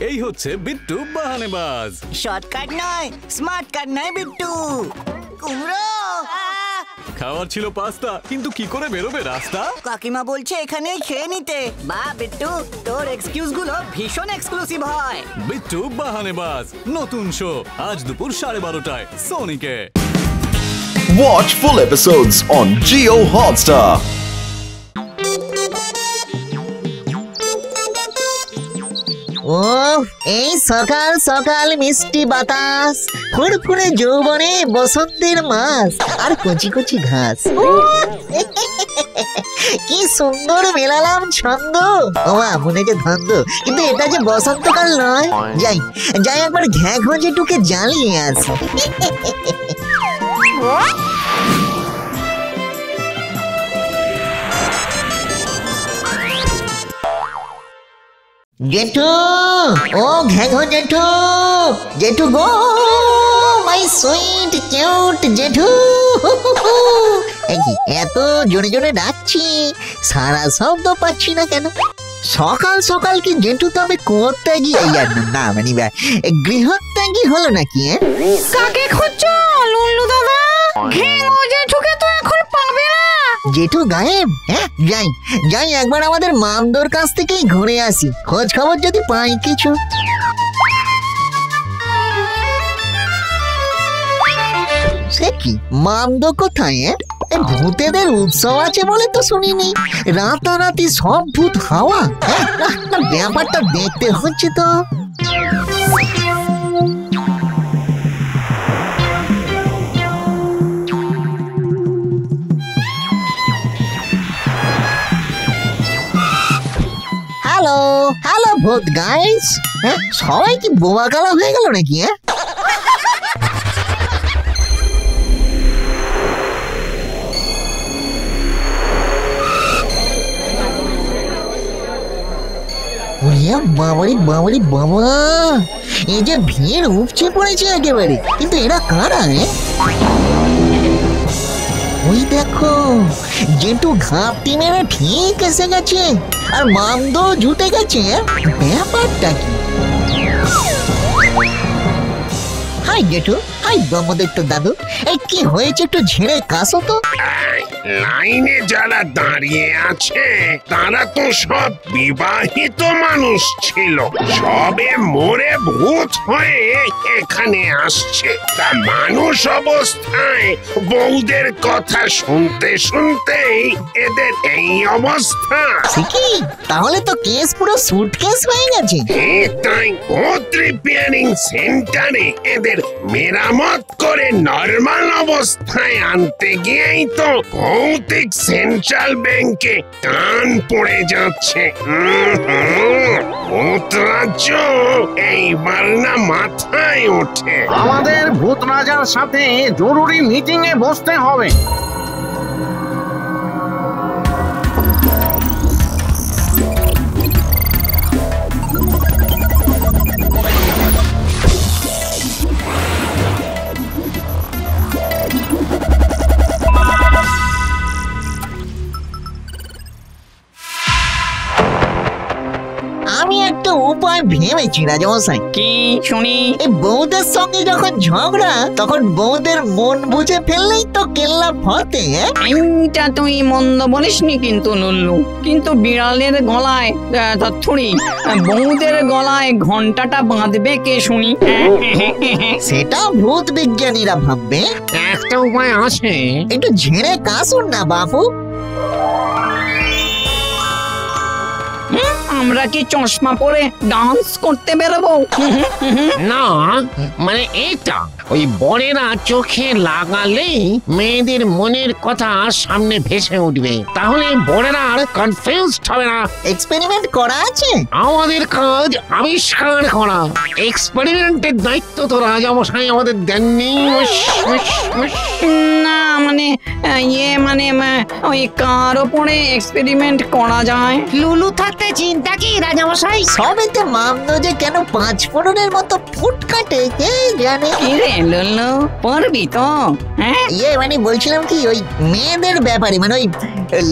এই হচ্ছে বিট্টু বাহানেবাজ। শর্টকাট নয়, স্মার্ট কাট নয় বিট্টু। কুমড়ো খাওয়ার ছিল পাস্তা, কিন্তু কি করে বেরোবে রাস্তা? কাকিমা বলছে এখানেই খেয়ে নিতে। বা বিট্টু, তোর এক্সকিউজ গুলো ভীষণ এক্সক্লুসিভ হয়। বিট্টু বাহানেবাজ নতুন শো আজ দুপুর 12:30টায় সোনিকে। Watch full episodes on Jio Hotstar. ও এই সকাল সকাল মিষ্টি বাতাস, ফুরফুরে যৌবনে বসন্তের মাস, আর কচি কচি ঘাস। কি সুন্দর মেলালাম ছন্দ, ওমা মনে যে ধন্দ। কিন্তু এটা যে বসন্তকাল নয়। যাই যাই একবার ঘ্যাঁ ঘোঁজে টুকে জ্বালিয়ে আসি। জেঠু, ও ঘ্যাঘো জেঠু, জেঠু গো মাই সুইট কিউট জেঠু। এত জোরে জোরে ডাকছি, সারা শব্দ পাচ্ছি না কেন? সকাল সকাল কি জেঠু তবে কোত্যাগী না মানে গৃহত্যাগী হলো নাকি? কাকে খুঁজছো লুল্লু দাদা? ঘেঙো জেঠুকে তো এখন পাবে না। জেঠু গায়েব? হ্যাঁ, যাই যাই একবার আমাদের মামদোর কাছ থেকেই ঘুরে আসি, খোঁজ খবর যদি পাই কিছু। সে কি মামদো কোথায়? ভূতেদের উৎসব আছে বলে তো শুনিনি। রাতারাতি সব ভূত হাওয়া। ব্যাপারটা দেখতে হচ্ছে তো। হ্যালো হ্যালো ভূত গাইস। হ্যাঁ, সবাই কি বোবা কালা হয়ে গেল নাকি? বাবারি বাবারি বাবা, এই যে ভিড় উপচে পড়েছে একেবারে। কিন্তু এরা কারা? ওই দেখো, জেঠু ঘাপটি মেরে ঠিক এসে গেছে, আর মামদো জুটে গেছে। ব্যাপারটা কি? হাই জেঠু, হাই ব্রহ্মদত্ত দাদু। এই কি হয়েছে একটু ঝেড়ে কাশো তো। লাইনে যারা দাঁড়িয়ে আছে তারা তো সব বিবাহিত মানুষ ছিল, সবে মরে ভূত হয়ে এখানে আসছে। তা মানুষ অবস্থায় বউদের কথা শুনতে শুনতেই এদের এই অবস্থা। কি তাহলে তো কেস পুরো সুটকেস হয়ে গেছে। তাই ভূত রিপেয়ারিং সেন্টারে এদের মেরামত করে নরমাল অবস্থায় আনতে গিয়েই তো ভৌতিক সেন্ট্রাল ব্যাংকে টান পড়ে যাচ্ছে। ভূত রাজ্য এইবার না মাথায় ওঠে। আমাদের ভূত রাজার সাথে জরুরি মিটিং এ বসতে হবে। আমি একটা উপায় ভেবেছি রাজামশাই। কি শুনি? এই বউদের সঙ্গে যখন ঝগড়া, তখন বউদের মন বুঝে ফেললেই তো কেল্লা ফতে। এইটা তুই মন্দ বলিসনি কিন্তু লুল্লু। কিন্তু বিড়ালের গলায় থুড়ি বউদের গলায় ঘন্টাটা বাঁধবে কে শুনি? সেটা ভূত বিজ্ঞানীরা ভাববে। একটা উপায় আছে। একটু ঝেড়ে কাশুন না বাবু। আমরা কি চশমা পরে ডান্স করতে বেরোবো? না, মানে এটা ওই বরেরা চোখে লাগালেই মেয়েদের মনের কথা সামনে ভেসে উঠবে, তাহলে বরেরা আর কনফিউজড হবে না। এক্সপেরিমেন্ট করা আছে। আমাদের কাজ আবিষ্কার করা। এক্সপেরিমেন্টের দায়িত্ব তো রাজামশাই আমাদের দেননি। না মানে ওই কার ওপরে এক্সপেরিমেন্ট করা যায়? লুলু থাকতে চিন্তা কি রাজামশাই? সবেতে মামদো যে কেন 5 ফোড়নের মতো ফুট কাটে কে জানে। কি রে লুল্লু, পারবি তো? হ্যাঁ, মানে বলছিলাম কি ওই মেয়েদের ব্যাপারে, মানে ওই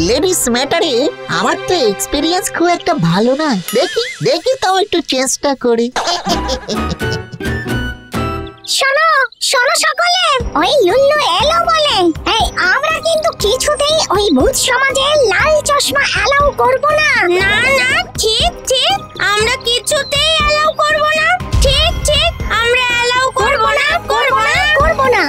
লেডিস ম্যাটারে আমার তো এক্সপেরিয়েন্স খুব একটা ভালো না। দেখি তাও একটু চেষ্টা করি। শোনো সকলে, ওই লুল্লু এলো বলে এই আমরা কিন্তু কিছুতেই ওই ভূত সমাজে লাল চশমা অ্যালাউ করব না। না ঠিক আমরা কিছুতেই অ্যালাউ করব না। ঠিক আমরা অ্যালাউ করব না।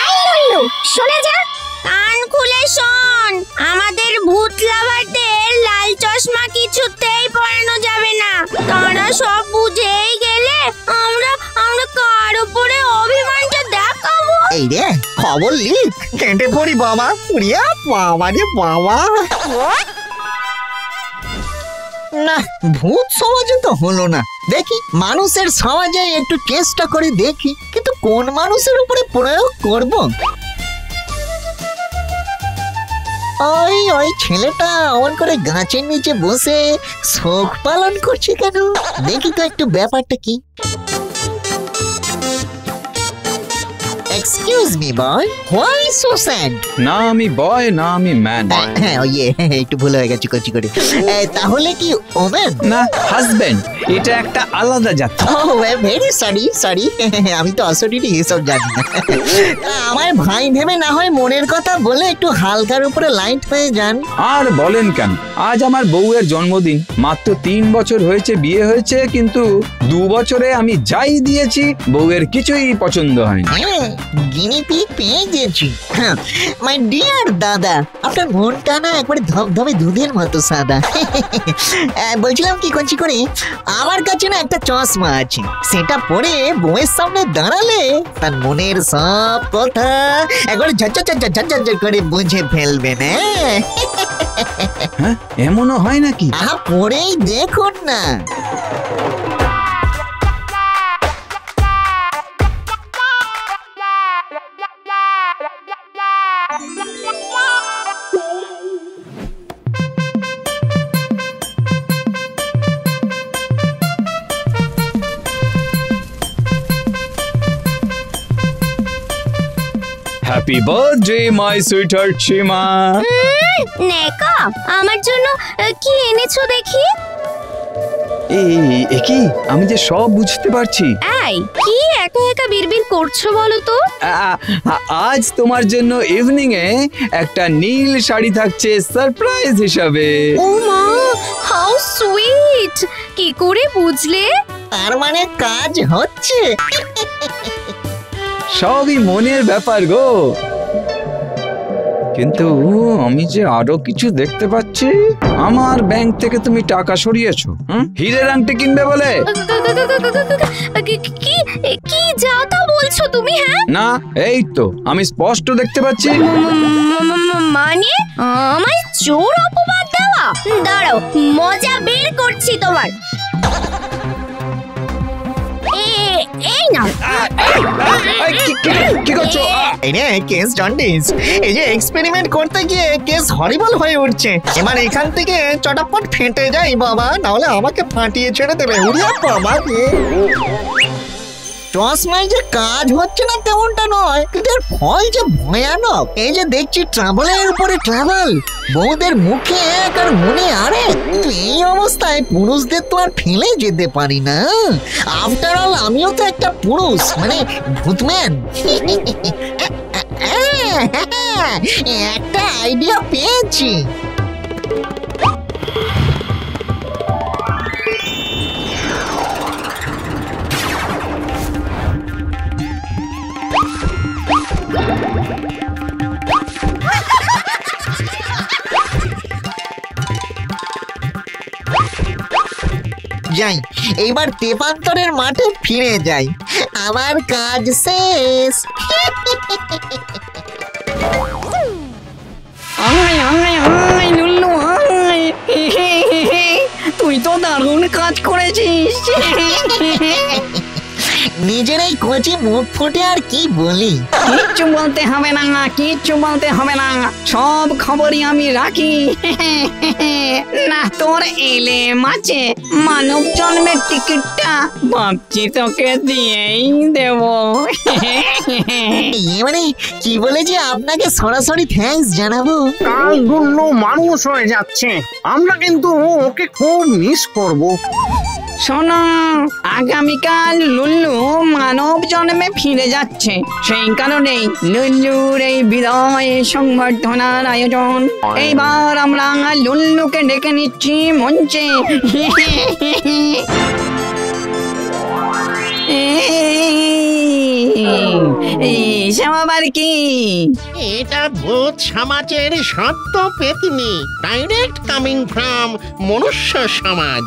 এই লুল্লু শুনে যা, কান খুলে শোন, আমাদের ভূত লাভারদের লাল চশমা কিছুতেই পরানো যাবে না। তারা সব বুঝেই গেলে আমরা কার উপরে অভিমানটা দেখাবো। এই রে খবর লিখ, কেটে পড়ি বাবা। পুরিয়া বাবা রে বাবা। না, ভূত সমাজে তো হলো না। দেখি মানুষের সমাজে একটু চেষ্টা করে দেখি, কিন্তু কোন মানুষের উপরে প্রয়োগ করব? ওই ছেলেটা অমন করে গাছের নিচে বসে শোক পালন করছে কেন? দেখি তো একটু ব্যাপারটা কি। Excuse me boy, why so sad? না আমি বয়, না আমি ম্যান। হ্যাঁ একটু ভুল হয়ে গেছে কচি করে। তাহলে কি ওমেন? না, হাজবেন্ড। এটা একটা আলাদা জাতি। ভেরি সরি আমি তো আসলে এসব জানি না। আমার ভাই ভেবে না হয় মনের কথা বলে একটু হালকার উপরে লাইট হয়ে যান। আর বলেন কেন, আজ আমার বউয়ের জন্মদিন। মাত্র 3 বছর হয়েছে বিয়ে হয়েছে, কিন্তু 2 বছরে আমি যাই দিয়েছি বউয়ের কিছুই পছন্দ হয়নি। গিনি পিগ পেয়ে গেছি। মাই ডিয়ার দাদা, আপনার মনটা না একবারে ধবধবে দুধের মতো সাদা। বলছিলাম কি কচি করে, আমার কাছে না একটা চশমা আছে, সেটা পরে বউয়ের সামনে দাঁড়ালে তার মনের সব কথা একবারে ঝরঝর করে বুঝে ফেলবেন। হ্যাঁ, এমনও হয় নাকি? পরেই দেখুন না। হ্যাপি বার্থডে মাই সুইটহার্ট সীমা। নেকা, আমার জন্য কি এনেছো দেখি? কি আমি যে সব বুঝতে পারছি। এই কি একা বিড়বিড় করছো বলো তো? আজ তোমার জন্য ইভিনিং এ একটা নীল শাড়ি থাকছে সারপ্রাইজ হিসাবে। ও মা, হাউ সুইট! কি করে বুঝলে? তার মানে কাজ হচ্ছে। সবই মনের ব্যাপার গো। কিন্তু আমি যে আরো কিছু দেখতে পাচ্ছি। আমার ব্যাংক থেকে তুমি টাকা সরিয়েছো হীরের আংটি কিনবে বলে। কি যা তা বলছো তুমি? হ্যাঁ না, এই তো আমি স্পষ্ট দেখতে পাচ্ছি। মানে আমায় চোর অপবাদ দেওয়া? দাঁড়াও, মজা বের করছি তোমার। এই না, কি করছো? Case jaundice. এই যে এক্সপেরিমেন্ট করতে গিয়ে কেস হরিবল হয়ে উঠছে। এবার এখান থেকে চটাপট ফেটে যাই বাবা, নাহলে আমাকে ফাটিয়ে ছেড়ে দেবে। উড়িয়া বাবা, চশমায় যে কাজ হচ্ছে না তেমনটা নয়, কিন্তু এর ফল যে ভয়ানক। এই যে দেখছি ট্রাভেলের উপরে ট্রাভেল, বউদের মুখে এক আর মনে আরে। কিন্তু এই অবস্থায় পুরুষদের তো আর ফেলে যেতে পারি না। আফটার অল আমিও তো একটা পুরুষ, মানে ভূতম্যান। একটা আইডিয়া পেয়েছি। যাই, এইবার তেপান্তরের মাঠে ফিরে যাই। আমার কাজ শেষ। তুই তো দারুণ কাজ করেছিস। নিজেরাই কচি মুখ ফুটে আর কি বলি। কিচ্ছু বলতে হবে না, কিচ্ছু বলতে হবে না, সব খবরই আমি রাখি। না তোর এলে মাঝে মানব জন্মের টিকিটটা ভাবছি তোকে দিয়েই দেব। এবারে কি বলে যে আপনাকে সরাসরি থ্যাঙ্কস জানাবো। কাল গুল্লো মানুষ হয়ে যাচ্ছে, আমরা কিন্তু ওকে খুব মিস করব। শোনো, আগামীকাল লুল্লু মানব জন্মে ফিরে যাচ্ছে, সেই কারণেই লুল্লুর এই বিদায় সংবর্ধনার আয়োজন। এইবার আমরা লুল্লুকে ডেকে নিচ্ছি মঞ্চে। এইসব আবার কি? এটা ভূত সমাজের সত্য পেতনি, ডাইরেক্ট কামিং ফ্রম মনুষ্য সমাজ।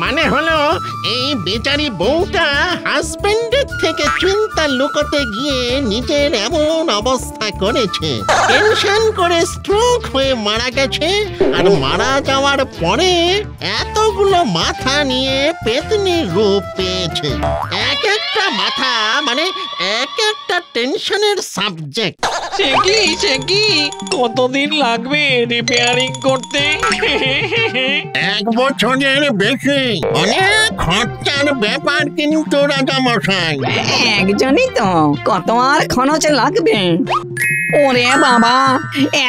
মানে হলো এই বেচারি বউটা হাজবেন্ডের থেকে চিন্তা লুকোতে গিয়ে নিজের এমন অবস্থা করেছে, টেনশন করে স্ট্রোক হয়ে মারা গেছে। আর মারা যাওয়ার পরে এতগুলো মাথা নিয়ে পেতনির রূপ পেয়েছে। এক একটা মাথা মানে এক একটা টেনশনের সাবজেক্ট। সে কি কতদিন লাগবে রিপেয়ারিং করতে? 1 বছরের বেশি, অনেক খরচার ব্যাপার কিন্তু রাজামশাই। একজনই তো, কত আর খরচ লাগবে? ওরে বাবা,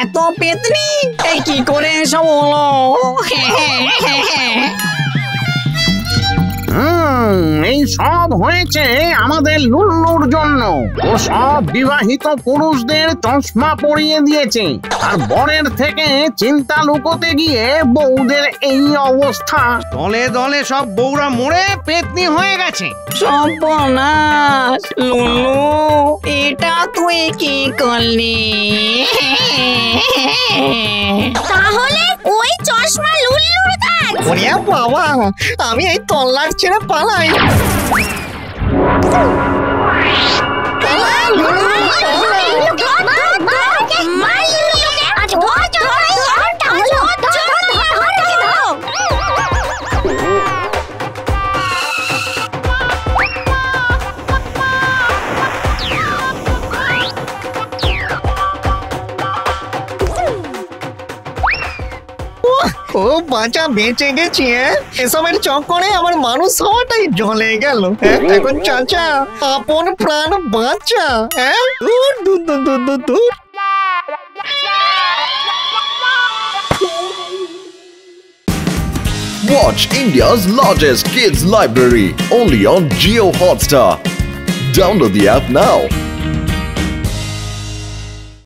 এত পেতনি এই কি করে সব হলো? এই সব হয়েছে আমাদের লুল্লুর জন্য। ও সব বিবাহিত পুরুষদের চশমা পরিয়ে দিয়েছে, আর বরের থেকে চিন্তা লুকোতে গিয়ে বউদের এই অবস্থা। দলে দলে সব বউরা মরে পেতনি হয়ে গেছে। সর্বনাশ লুল্লু, এটা তুই কি করলি? তাহলে ওই চশমা লুল্লুর কাজ? ওরে বাবা, আমি এই তল্লাট ছেড়ে পালাই। ও বাঁচা, বেঁচে গেছি। এসবের চক্করে আমার মানুষ হওয়াটাই জ্বলে গেল। এখন চাচা আপন প্রাণ বাঁচা। দূর দূর দূর দূর দূর দূর। Watch India's largest kids library only on Jio Hotstar. Download the app now.